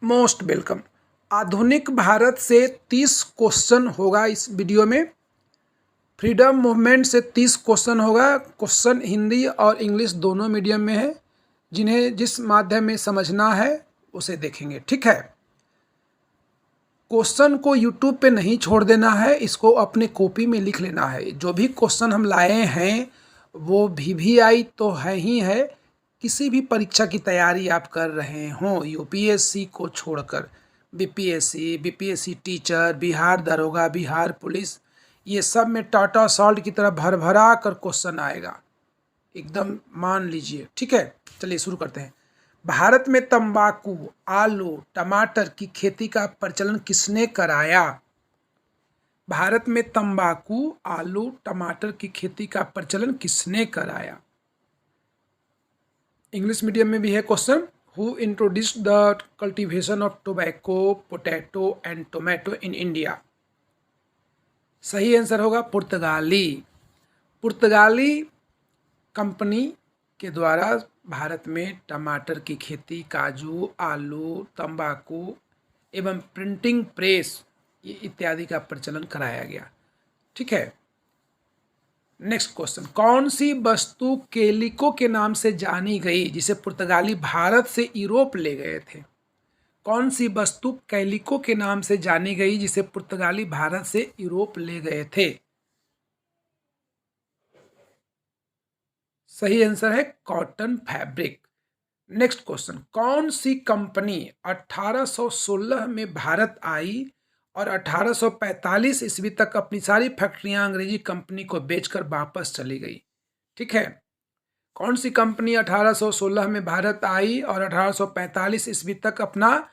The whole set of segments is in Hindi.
Most welcome. आधुनिक भारत से 30 क्वेश्चन होगा इस वीडियो में। फ्रीडम मूवमेंट से 30 क्वेश्चन होगा। क्वेश्चन हिंदी और इंग्लिश दोनों मीडियम में है। जिन्हें जिस माध्यम में समझना है उसे देखेंगे, ठीक है। क्वेश्चन को यूट्यूब पे नहीं छोड़ देना है, इसको अपने कॉपी में लिख लेना है। जो भी क्वेश्चन हम लाए हैं वो VVI तो है ही है। किसी भी परीक्षा की तैयारी आप कर रहे हों, यूपीएससी को छोड़कर बीपीएससी टीचर, बिहार दरोगा, बिहार पुलिस, ये सब में टाटा सॉल्ट की तरह भर भरा कर क्वेश्चन आएगा, एकदम मान लीजिए, ठीक है। चलिए शुरू करते हैं। भारत में तंबाकू, आलू, टमाटर की खेती का प्रचलन किसने कराया? भारत में तंबाकू, आलू, टमाटर की खेती का प्रचलन किसने कराया? इंग्लिश मीडियम में भी है question. Who introduced the cultivation of tobacco, potato and tomato in India? सही आंसर होगा पुर्तगाली। पुर्तगाली कंपनी के द्वारा भारत में टमाटर की खेती, काजू, आलू, तंबाकू एवं प्रिंटिंग प्रेस इत्यादि का प्रचलन कराया गया, ठीक है। Next question. कौन सी वस्तु कैलिको के नाम से जानी गई जिसे पुर्तगाली भारत से यूरोप ले गए थे? कौन सी वस्तु कैलिको के नाम से जानी गई जिसे पुर्तगाली भारत से यूरोप ले गए थे? सही आंसर है कॉटन फैब्रिक। Next question. कौन सी कंपनी 1816 में भारत आई और 1845 ईस्वी तक अपनी सारी फैक्ट्रियां अंग्रेजी कंपनी को बेचकर वापस चली गई? ठीक है, कौन सी कंपनी 1816 में भारत आई और 1845 ईस्वी तक अपना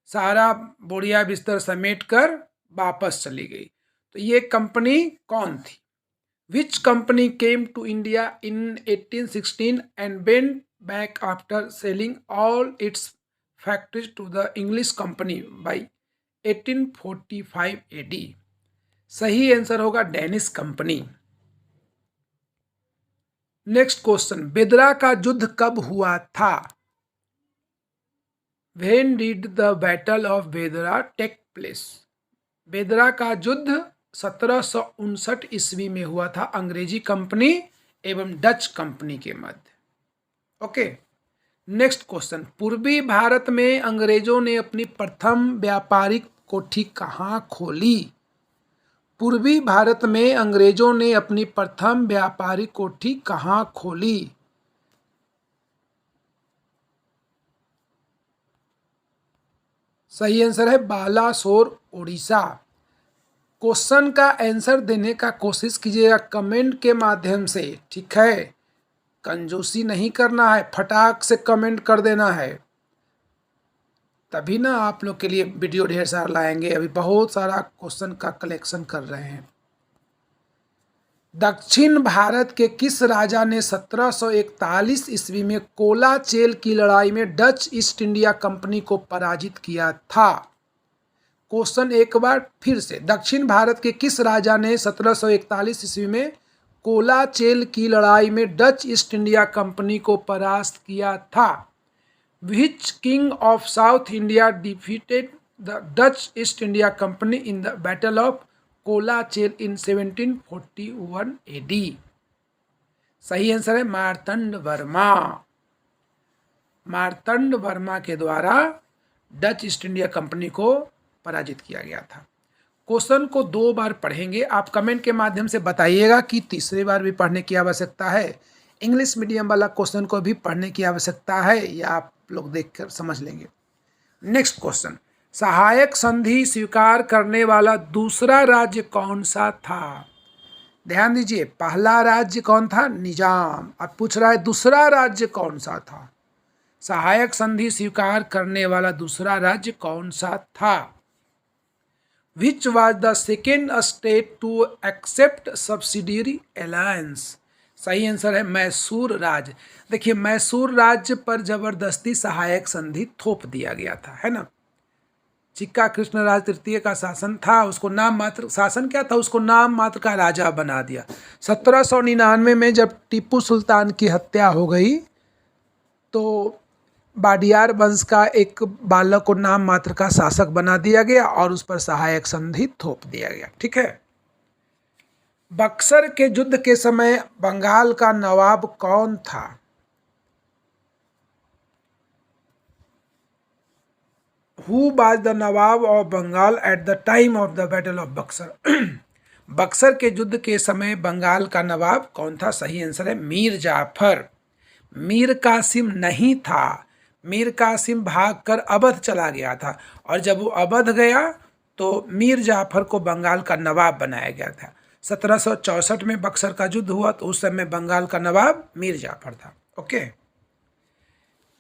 सारा बोरिया बिस्तर समेट कर वापस चली गई? तो ये कंपनी कौन थी? Which company came to India in 1816 and went back after selling all its factories to the English company by 1845 AD? सही आंसर होगा डेनिस कंपनी। Next question. बेदरा का युद्ध कब हुआ था? When did the battle of बेदरा take place? बेदरा का युद्ध 1759 ईस्वी में हुआ था अंग्रेजी कंपनी एवं डच कंपनी के मध्य। Okay, next question. पूर्वी भारत में अंग्रेजों ने अपनी प्रथम व्यापारिक कोठी कहाँ खोली? पूर्वी भारत में अंग्रेजों ने अपनी प्रथम व्यापारिक कोठी कहाँ खोली? सही आंसर है बालासोर, उड़ीसा। क्वेश्चन का आंसर देने का कोशिश कीजिएगा कमेंट के माध्यम से, ठीक है। कंजूसी नहीं करना है, फटाक से कमेंट कर देना है, तभी ना आप लोग के लिए वीडियो ढेर सारा लाएंगे। अभी बहुत सारा क्वेश्चन का कलेक्शन कर रहे हैं। दक्षिण भारत के किस राजा ने 1741 ईस्वी में कोलाचेल की लड़ाई में डच ईस्ट इंडिया कंपनी को पराजित किया था? क्वेश्चन एक बार फिर से। दक्षिण भारत के किस राजा ने 1741 ईस्वी में कोलाचेल की लड़ाई में डच ईस्ट इंडिया कंपनी को परास्त किया था? Which king of South India defeated the Dutch East India Company in the Battle of Colachel in 1741 AD? सही आंसर है मार्तंड वर्मा। मार्तंड वर्मा के द्वारा डच ईस्ट इंडिया कंपनी को पराजित किया गया था। क्वेश्चन को 2 बार पढ़ेंगे। आप कमेंट के माध्यम से बताइएगा कि तीसरी बार भी पढ़ने की आवश्यकता है। इंग्लिश मीडियम वाला क्वेश्चन को भी पढ़ने की आवश्यकता है, या आप लोग देखकर समझ लेंगे। Next question. सहायक संधि स्वीकार करने वाला दूसरा राज्य कौन सा था? ध्यान दीजिए, पहला राज्य कौन था? निजाम। अब पूछ रहा है दूसरा राज्य कौन सा था? सहायक संधि स्वीकार करने वाला दूसरा राज्य कौन सा था? Which was the second state to accept subsidiary alliance? सही आंसर है मैसूर राज्य। देखिए, मैसूर राज्य पर जबरदस्ती सहायक संधि थोप दिया गया था, है ना। चिक्का कृष्णराज तृतीय का शासन था, उसको नाम मात्र शासन क्या था, उसको नाम मात्र का राजा बना दिया। 1799 में जब टीपू सुल्तान की हत्या हो गई तो वाडियार वंश का एक बालक को नाम मात्र का शासक बना दिया गया और उस पर सहायक संधि थोप दिया गया। ठीक है। बक्सर के युद्ध के समय बंगाल का नवाब कौन था? Who was the Nawab of Bengal at the time of the Battle of Buxar? Buxar के युद्ध के समय बंगाल का नवाब कौन था? सही आंसर है मीर जाफर। मीर कासिम नहीं था, मीर कासिम भागकर अवध चला गया था और जब वो अवध गया तो मीर जाफर को बंगाल का नवाब बनाया गया था। 1764 में बक्सर का युद्ध हुआ तो उस समय बंगाल का नवाब मीर जाफर था। ओके।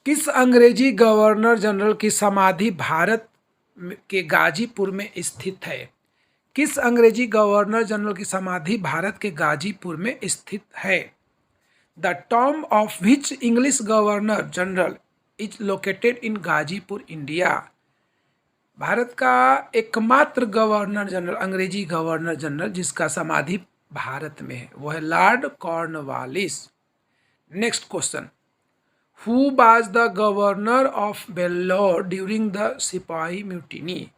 किस अंग्रेजी गवर्नर जनरल की समाधि भारत के गाजीपुर में स्थित है? किस अंग्रेजी गवर्नर जनरल की समाधि भारत के गाजीपुर में स्थित है? The tomb of which English governor general is located in Ghazipur, India? Bharat का एकमात्र गवर्नर जनरल, अंग्रेजी गवर्नर जनरल जिसका समाधि भारत में है वो है Lord Cornwallis. Next question, who was the governor of Vellore during the सिपाही म्यूटिनी?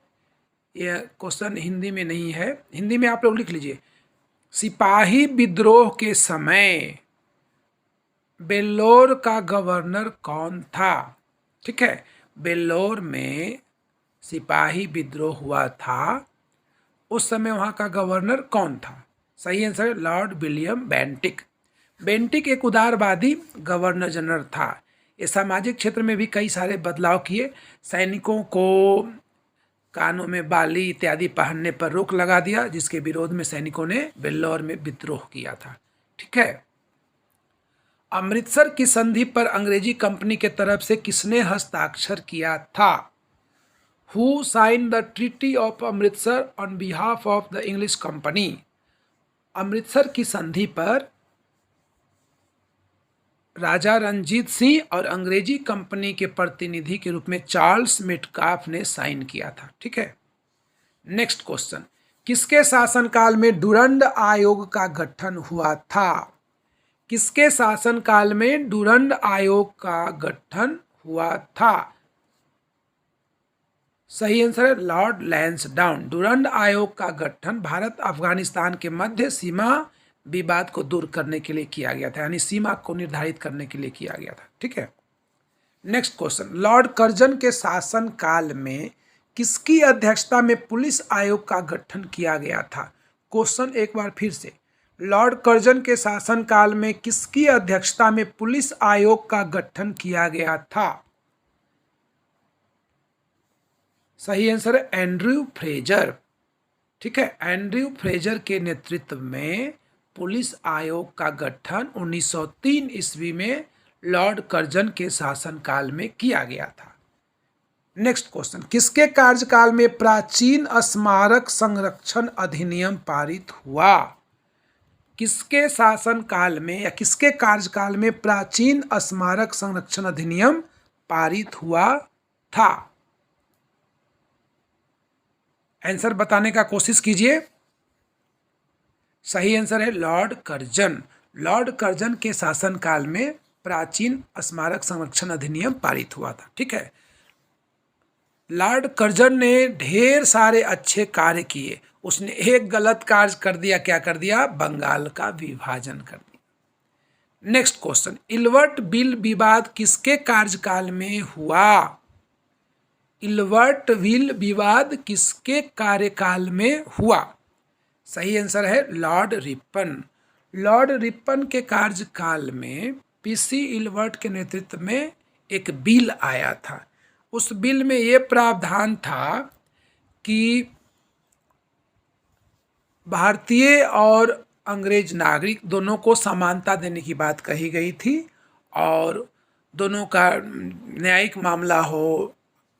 यह क्वेश्चन हिंदी में नहीं है, हिंदी में आप लोग लिख लीजिए। सिपाही विद्रोह के समय वेल्लोर का गवर्नर कौन था? ठीक है, वेल्लोर में सिपाही विद्रोह हुआ था, उस समय वहाँ का गवर्नर कौन था? सही आंसर है लॉर्ड विलियम बेंटिक। बेंटिक एक उदारवादी गवर्नर जनरल था। ये सामाजिक क्षेत्र में भी कई सारे बदलाव किए। सैनिकों को कानों में बाली इत्यादि पहनने पर रोक लगा दिया, जिसके विरोध में सैनिकों ने वेल्लोर में विद्रोह किया था। ठीक है। अमृतसर की संधि पर अंग्रेजी कंपनी के तरफ से किसने हस्ताक्षर किया था? Who signed the Treaty of Amritsar on behalf of the English Company? Amritsar की संधि पर राजा रंजीत सिंह और अंग्रेजी कंपनी के प्रतिनिधि के रूप में चार्ल्स मेटकाफ ने साइन किया था। ठीक है। नेक्स्ट क्वेश्चन, किसके शासनकाल में डुरंड आयोग का गठन हुआ था? किसके शासनकाल में डुरंड आयोग का गठन हुआ था? सही आंसर है लॉर्ड लैंसडाउन। डुरंड आयोग का गठन भारत अफगानिस्तान के मध्य सीमा विवाद को दूर करने के लिए किया गया था, यानी सीमा को निर्धारित करने के लिए किया गया था। ठीक है। नेक्स्ट क्वेश्चन, लॉर्ड कर्जन के शासन काल में किसकी अध्यक्षता में पुलिस आयोग का गठन किया गया था? क्वेश्चन एक बार फिर से, लॉर्ड कर्जन के शासन काल में किसकी अध्यक्षता में पुलिस आयोग का गठन किया गया था? सही आंसर है एंड्रयू फ्रेजर। ठीक है, एंड्रयू फ्रेजर के नेतृत्व में पुलिस आयोग का गठन 1903 ईस्वी में लॉर्ड कर्जन के शासनकाल में किया गया था। नेक्स्ट क्वेश्चन, किसके कार्यकाल में प्राचीन स्मारक संरक्षण अधिनियम पारित हुआ? किसके शासनकाल में या किसके कार्यकाल में प्राचीन स्मारक संरक्षण अधिनियम पारित हुआ था? आंसर बताने का कोशिश कीजिए। सही आंसर है लॉर्ड कर्जन। लॉर्ड कर्जन के शासनकाल में प्राचीन स्मारक संरक्षण अधिनियम पारित हुआ था। ठीक है। लॉर्ड कर्जन ने ढेर सारे अच्छे कार्य किए, उसने एक गलत कार्य कर दिया। क्या कर दिया? बंगाल का विभाजन कर दिया। नेक्स्ट क्वेश्चन, इल्वर्ट बिल विवाद किसके कार्यकाल में हुआ? इल्वर्ट बिल विवाद किसके कार्यकाल में हुआ? सही आंसर है लॉर्ड रिपन। लॉर्ड रिपन के कार्यकाल में पीसी इल्वर्ट के नेतृत्व में एक बिल आया था। उस बिल में ये प्रावधान था कि भारतीय और अंग्रेज नागरिक दोनों को समानता देने की बात कही गई थी और दोनों का न्यायिक मामला हो,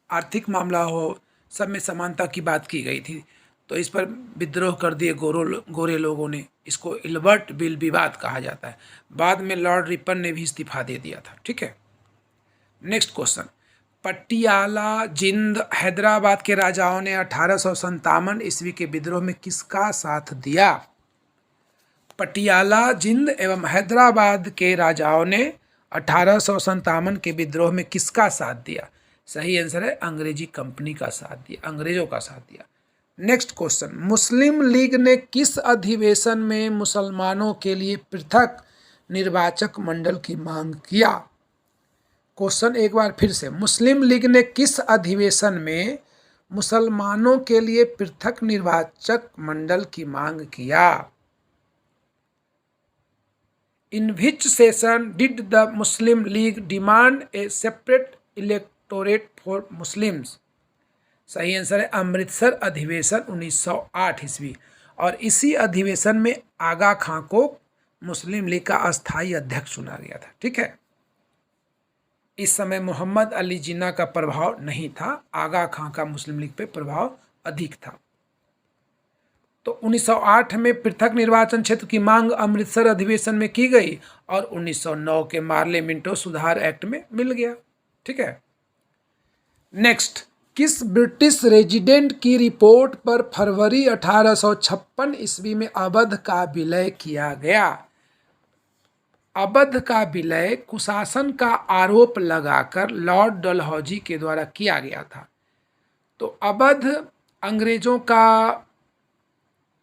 आर्थिक मामला हो, सब में समानता की बात की गई थी। तो इस पर विद्रोह कर दिए गोरे लोगों ने। इसको इल्बर्ट बिल विवाद कहा जाता है। बाद में लॉर्ड रिपन ने भी इस्तीफा दे दिया था। ठीक है। नेक्स्ट क्वेश्चन, पटियाला, जिंद, हैदराबाद के राजाओं ने 1857 ईस्वी के विद्रोह में किसका साथ दिया? पटियाला, जिंद एवं हैदराबाद के राजाओं ने 1857 के विद्रोह में किसका साथ दिया? सही आंसर है अंग्रेजी कंपनी का साथ दिया, अंग्रेजों का साथ दिया। नेक्स्ट क्वेश्चन, मुस्लिम लीग ने किस अधिवेशन में मुसलमानों के लिए पृथक निर्वाचक मंडल की मांग किया? क्वेश्चन एक बार फिर से, मुस्लिम लीग ने किस अधिवेशन में मुसलमानों के लिए पृथक निर्वाचक मंडल की मांग किया? In which session did the Muslim League demand a separate electorate for Muslims? सही आंसर है अमृतसर अधिवेशन 1908 ईस्वी। और इसी अधिवेशन में आगा खां को मुस्लिम लीग का अस्थायी अध्यक्ष चुना गया था। ठीक है, इस समय मोहम्मद अली जिन्ना का प्रभाव नहीं था, आगा खां का मुस्लिम लीग पे प्रभाव अधिक था। तो 1908 में पृथक निर्वाचन क्षेत्र की मांग अमृतसर अधिवेशन में की गई और 1909 के मार्ले मिंटो सुधार एक्ट में मिल गया। ठीक है, नेक्स्ट, किस ब्रिटिश रेजिडेंट की रिपोर्ट पर फरवरी 1856 ईस्वी में अवध का विलय किया गया? अवध का विलय कुशासन का आरोप लगाकर लॉर्ड डलहौजी के द्वारा किया गया था। तो अवध अंग्रेजों का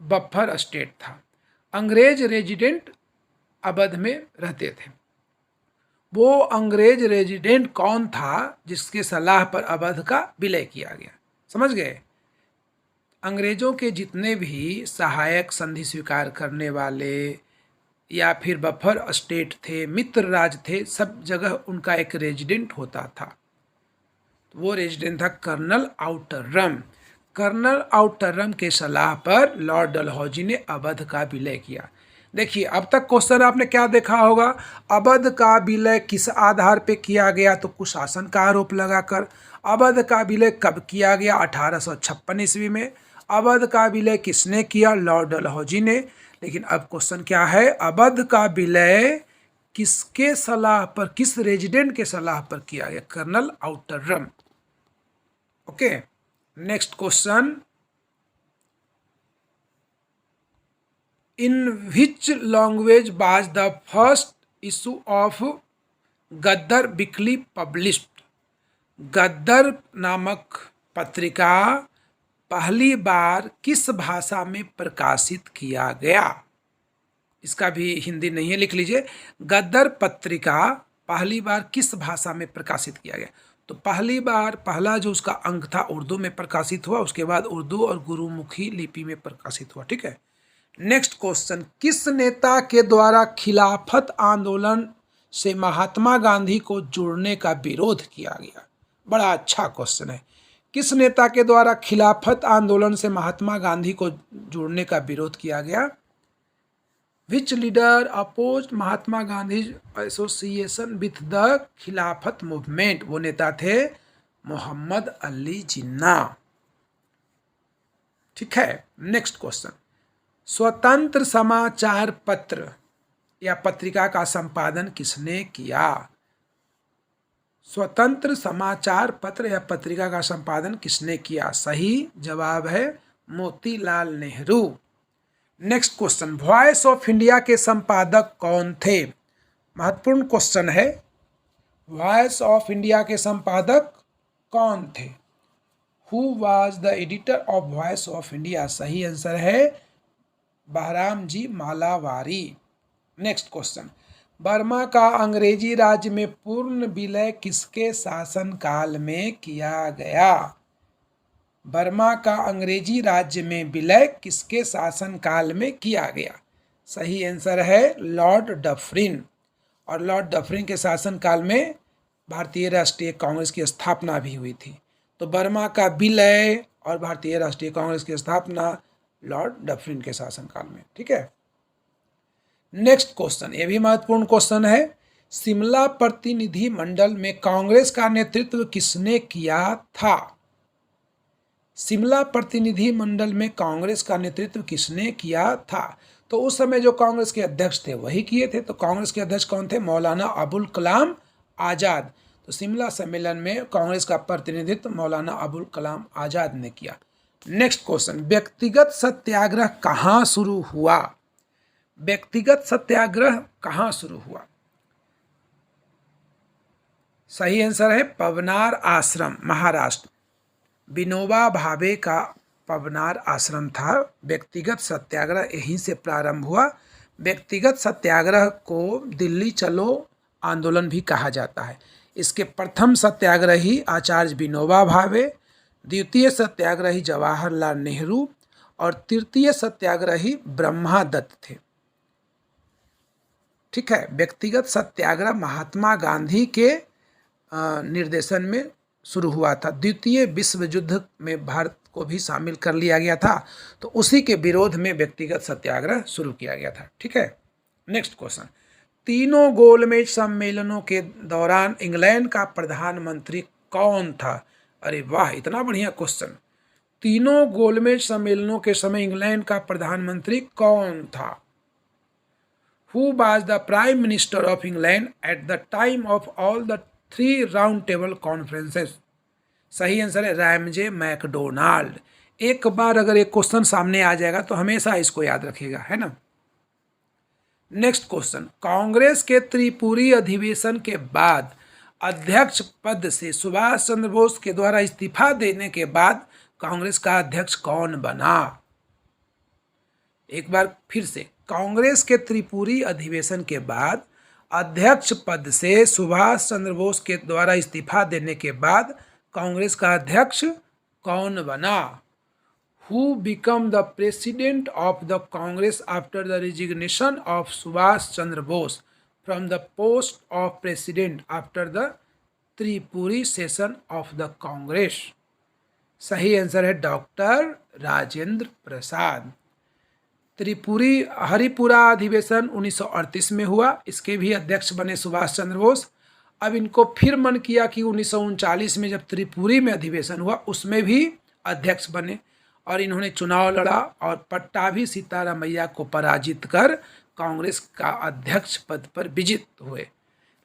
बफर स्टेट था, अंग्रेज रेजिडेंट अवध में रहते थे। वो अंग्रेज रेजिडेंट कौन था जिसके सलाह पर अवध का विलय किया गया? समझ गए? अंग्रेजों के जितने भी सहायक संधि स्वीकार करने वाले या फिर बफर स्टेट थे, मित्र राज थे, सब जगह उनका एक रेजिडेंट होता था। तो वो रेजिडेंट था कर्नल आउटरम। कर्नल आउटरम के सलाह पर लॉर्ड डलहौजी ने अवध का विलय किया। देखिए, अब तक क्वेश्चन आपने क्या देखा होगा? अवध का विलय किस आधार पे किया गया? तो कुशासन का आरोप लगाकर। अवध का विलय कब किया गया? 1856 ईस्वी में। अवध का विलय किसने किया? लॉर्ड डलहौजी ने। लेकिन अब क्वेश्चन क्या है? अवध का विलय किसके सलाह पर, किस रेजिडेंट के सलाह पर किया गया? Colonel Outram. Okay, next question, in which language was the first issue of Ghadar weekly published? Ghadar नामक पत्रिका पहली बार किस भाषा में प्रकाशित किया गया? इसका भी हिंदी नहीं है, लिख लीजिए। गद्दर पत्रिका पहली बार किस भाषा में प्रकाशित किया गया? तो पहली बार पहला जो उसका अंक था उर्दू में प्रकाशित हुआ, उसके बाद उर्दू और गुरुमुखी लिपि में प्रकाशित हुआ। ठीक है, नेक्स्ट क्वेश्चन, किस नेता के द्वारा खिलाफत आंदोलन से महात्मा गांधी को जोड़ने का विरोध किया गया? बड़ा अच्छा क्वेश्चन है। किस नेता के द्वारा खिलाफत आंदोलन से महात्मा गांधी को जोड़ने का विरोध किया गया? Which leader opposed Mahatma Gandhi association with the Khilafat movement? वो नेता थे मोहम्मद अली जिन्ना। ठीक है, नेक्स्ट क्वेश्चन, स्वतंत्र समाचार पत्र या पत्रिका का संपादन किसने किया? स्वतंत्र समाचार पत्र या पत्रिका का संपादन किसने किया? सही जवाब है Motilal Nehru. Next question, voice of India के संपादक कौन थे? महत्वपूर्ण क्वेश्चन है, वॉइस ऑफ इंडिया के संपादक कौन थे? Who was the editor of voice of India? सही आंसर है बहराम जी मालावारी। नेक्स्ट क्वेश्चन, बर्मा का अंग्रेजी राज्य में पूर्ण विलय किसके शासनकाल में किया गया? बर्मा का अंग्रेजी राज्य में विलय किसके शासनकाल में किया गया? सही आंसर है लॉर्ड डफरिन। और लॉर्ड डफरिन के शासनकाल में भारतीय राष्ट्रीय कांग्रेस की स्थापना भी हुई थी। तो बर्मा का विलय और भारतीय राष्ट्रीय कांग्रेस की स्थापना लॉर्ड डफरिन के शासनकाल में। ठीक है, नेक्स्ट क्वेश्चन, ये भी महत्वपूर्ण क्वेश्चन है। शिमला प्रतिनिधि मंडल में कांग्रेस का नेतृत्व किसने किया था? शिमला प्रतिनिधि मंडल में कांग्रेस का नेतृत्व किसने किया था? तो उस समय जो कांग्रेस के अध्यक्ष थे वही किए थे। तो कांग्रेस के अध्यक्ष कौन थे? मौलाना अबुल कलाम आजाद। तो शिमला सम्मेलन में कांग्रेस का प्रतिनिधित्व मौलाना अबुल कलाम आजाद ने किया। नेक्स्ट क्वेश्चन, व्यक्तिगत सत्याग्रह कहाँ शुरू हुआ? व्यक्तिगत सत्याग्रह कहाँ शुरू हुआ? सही आंसर है पवनार आश्रम, महाराष्ट्र। विनोबा भावे का पवनार आश्रम था। व्यक्तिगत सत्याग्रह यहीं से प्रारंभ हुआ। व्यक्तिगत सत्याग्रह को दिल्ली चलो आंदोलन भी कहा जाता है। इसके प्रथम सत्याग्रही आचार्य विनोबा भावे, द्वितीय सत्याग्रही जवाहरलाल नेहरू और तृतीय सत्याग्रही ब्रह्मादत्त थे। ठीक है, व्यक्तिगत सत्याग्रह महात्मा गांधी के निर्देशन में शुरू हुआ था। द्वितीय विश्व युद्ध में भारत को भी शामिल कर लिया गया था, तो उसी के विरोध में व्यक्तिगत सत्याग्रह शुरू किया गया था। ठीक है, नेक्स्ट क्वेश्चन। तीनों गोलमेज सम्मेलनों के दौरान इंग्लैंड का प्रधानमंत्री कौन था? अरे वाह, इतना बढ़िया क्वेश्चन। तीनों गोलमेज सम्मेलनों के समय इंग्लैंड का प्रधानमंत्री कौन था? Who was the Prime Minister of England at the time of all the 3 round table conferences? सही आंसर है रैमजे मैकडोनाल्ड। एक बार अगर एक क्वेश्चन सामने आ जाएगा तो हमेशा इसको याद रखिएगा, है ना। Next question. कांग्रेस के त्रिपुरी अधिवेशन के बाद अध्यक्ष पद से सुभाष चंद्र बोस के द्वारा इस्तीफा देने के बाद कांग्रेस का अध्यक्ष कौन बना? एक बार फिर से, कांग्रेस के त्रिपुरी अधिवेशन के बाद अध्यक्ष पद से सुभाष चंद्र बोस के द्वारा इस्तीफा देने के बाद कांग्रेस का अध्यक्ष कौन बना? Who became the president of the Congress after the resignation of Subhash Chandra Bose from the post of president after the Tripuri session of the Congress? सही आंसर है डॉक्टर राजेंद्र प्रसाद। त्रिपुरी हरिपुरा अधिवेशन 1938 में हुआ, इसके भी अध्यक्ष बने सुभाष चंद्र बोस। अब इनको फिर मन किया कि 1939 में जब त्रिपुरी में अधिवेशन हुआ उसमें भी अध्यक्ष बने और इन्होंने चुनाव लड़ा और पट्टाभी सीतारामैया को पराजित कर कांग्रेस का अध्यक्ष पद पर विजित हुए।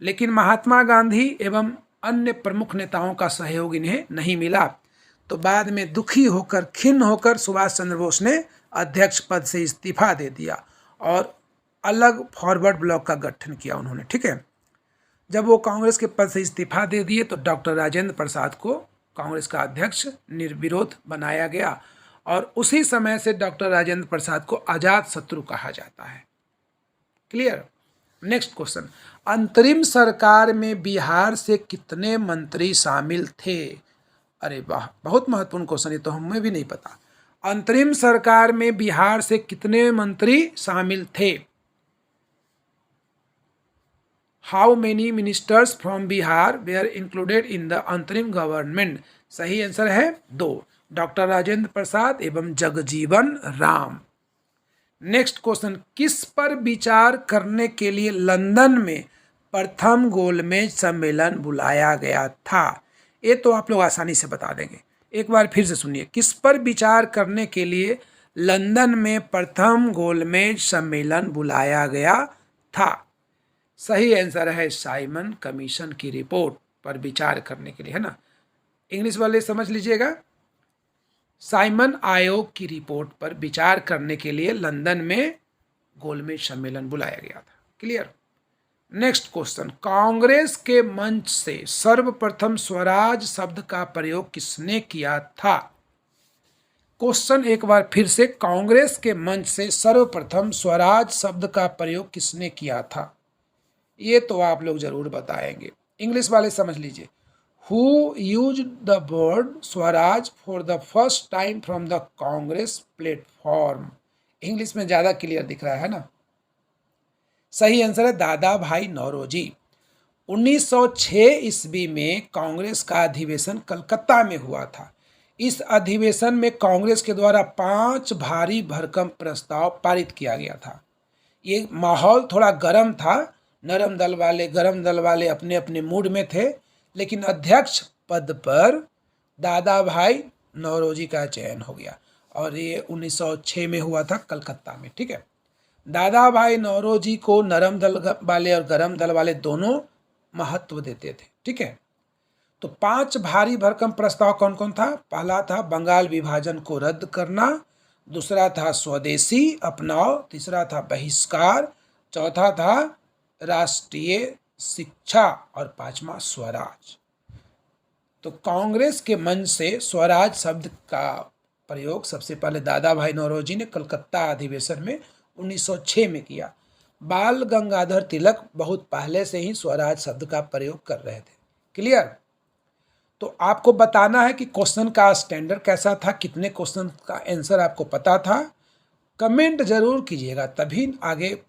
लेकिन महात्मा गांधी एवं अन्य प्रमुख नेताओं का सहयोग इन्हें नहीं मिला, तो बाद में दुखी होकर, खिन्न होकर सुभाष चंद्र बोस ने अध्यक्ष पद से इस्तीफा दे दिया और अलग फॉरवर्ड ब्लॉक का गठन किया उन्होंने। ठीक है, जब वो कांग्रेस के पद से इस्तीफा दे दिए तो डॉक्टर राजेंद्र प्रसाद को कांग्रेस का अध्यक्ष निर्विरोध बनाया गया और उसी समय से डॉक्टर राजेंद्र प्रसाद को अजात शत्रु कहा जाता है। क्लियर। Next question. अंतरिम सरकार में बिहार से कितने मंत्री शामिल थे? अरे वाह, बहुत महत्वपूर्ण क्वेश्चन, ये तो हमें भी नहीं पता। अंतरिम सरकार में बिहार से कितने मंत्री शामिल थे? How many ministers from Bihar were included in the अंतरिम गवर्नमेंट? सही आंसर है 2, डॉक्टर राजेंद्र प्रसाद एवं जगजीवन राम। Next question. किस पर विचार करने के लिए लंदन में प्रथम गोलमेज सम्मेलन बुलाया गया था? ये तो आप लोग आसानी से बता देंगे, एक बार फिर से सुनिए। किस पर विचार करने के लिए लंदन में प्रथम गोलमेज सम्मेलन बुलाया गया था? सही आंसर है साइमन कमीशन की रिपोर्ट पर विचार करने के लिए, है ना। इंग्लिश वाले समझ लीजिएगा, साइमन आयोग की रिपोर्ट पर विचार करने के लिए लंदन में गोलमेज सम्मेलन बुलाया गया था। क्लियर। Next question. कांग्रेस के मंच से सर्वप्रथम स्वराज शब्द का प्रयोग किसने किया था? क्वेश्चन एक बार फिर से, कांग्रेस के मंच से सर्वप्रथम स्वराज शब्द का प्रयोग किसने किया था? ये तो आप लोग जरूर बताएंगे। इंग्लिश वाले समझ लीजिए। Who used the word Swaraj for the first time from the Congress platform? English में ज़्यादा क्लियर दिख रहा है ना। सही आंसर है दादा भाई नौरोजी। 1906 ईस्वी में कांग्रेस का अधिवेशन कलकत्ता में हुआ था। इस अधिवेशन में कांग्रेस के द्वारा 5 भारी भरकम प्रस्ताव पारित किया गया था। ये माहौल थोड़ा गर्म था, नरम दल वाले, गरम दल वाले अपने अपने मूड में थे, लेकिन अध्यक्ष पद पर दादा भाई नौरोजी का चयन हो गया और ये 1906 में हुआ था कलकत्ता में। ठीक है, दादा भाई नौरोजी को नरम दल वाले और गरम दल वाले दोनों महत्व देते थे। ठीक है, तो 5 भारी भरकम प्रस्ताव कौन कौन था? पहला था बंगाल विभाजन को रद्द करना, दूसरा था स्वदेशी अपनाओ, तीसरा था बहिष्कार, चौथा था राष्ट्रीय शिक्षा और पांचवा स्वराज। तो कांग्रेस के मन से स्वराज शब्द का प्रयोग सबसे पहले दादा भाई नौरोजी ने कलकत्ता अधिवेशन में 1906 में किया। बाल गंगाधर तिलक बहुत पहले से ही स्वराज शब्द का प्रयोग कर रहे थे। क्लियर? तो आपको बताना है कि क्वेश्चन का स्टैंडर्ड कैसा था, कितने क्वेश्चन का आंसर आपको पता था। कमेंट जरूर कीजिएगा, तभी आगे